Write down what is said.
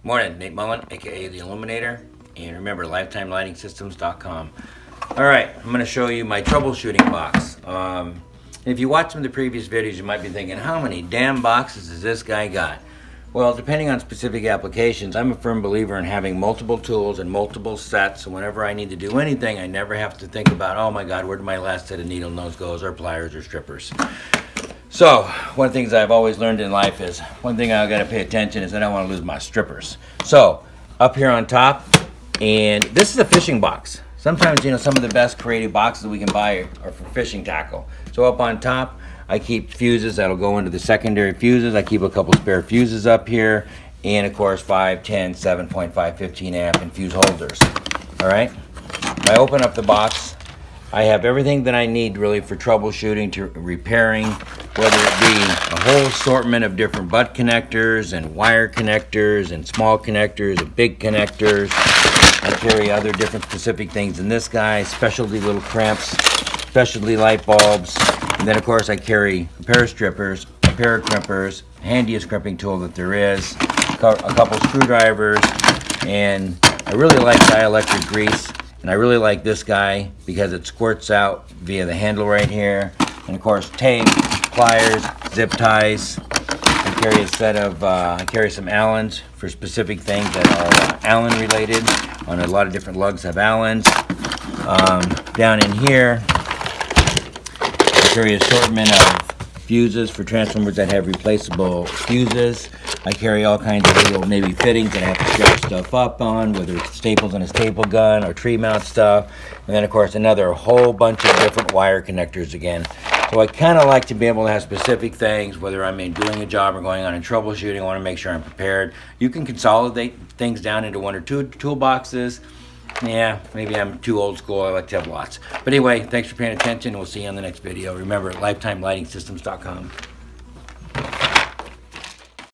Morning, Nate Mullen, aka The Illuminator, and remember, LifetimeLightingSystems.com. Alright, I'm going to show you my troubleshooting box. If you watch some of the previous videos, you might be thinking, how many damn boxes has this guy got? Well, depending on specific applications, I'm a firm believer in having multiple tools and multiple sets, so whenever I need to do anything, I never have to think about, oh my god, where did my last set of needle nose goes, or pliers, or strippers. So, one of the things I've always learned in life is, one thing I've got to pay attention is I don't want to lose my strippers. So, up here on top, and this is a fishing box. Sometimes, some of the best creative boxes that we can buy are for fishing tackle. So up on top, I keep fuses that'll go into the secondary fuses. I keep a couple spare fuses up here, and of course 5, 10, 7.5, 15 amp and fuse holders. Alright, when I open up the box, I have everything that I need really for troubleshooting, to repairing, whether it be a whole assortment of different butt connectors and wire connectors and small connectors and big connectors. I carry other different specific things in this guy, specialty little crimps, specialty light bulbs, and then of course I carry a pair of strippers, a pair of crimpers, handiest crimping tool that there is, a couple screwdrivers, and I really like dielectric grease. And I really like this guy because it squirts out via the handle right here. And of course, tape, pliers, zip ties. I carry a set of, I carry some Allens for specific things that are Allen related. On a lot of different lugs have Allens. Down in here, I carry an assortment of fuses for transformers that have replaceable fuses. I carry all kinds of little maybe fittings that I have to strap stuff up on, whether it's staples on a staple gun or tree mount stuff. And then of course another whole bunch of different wire connectors again. So I kind of like to be able to have specific things, whether I'm doing a job or going on and troubleshooting. I want to make sure I'm prepared. You can consolidate things down into one or two toolboxes. Yeah, maybe I'm too old school. I like to have lots. But anyway, thanks for paying attention. We'll see you on the next video. Remember, LifetimeLightingSystems.com.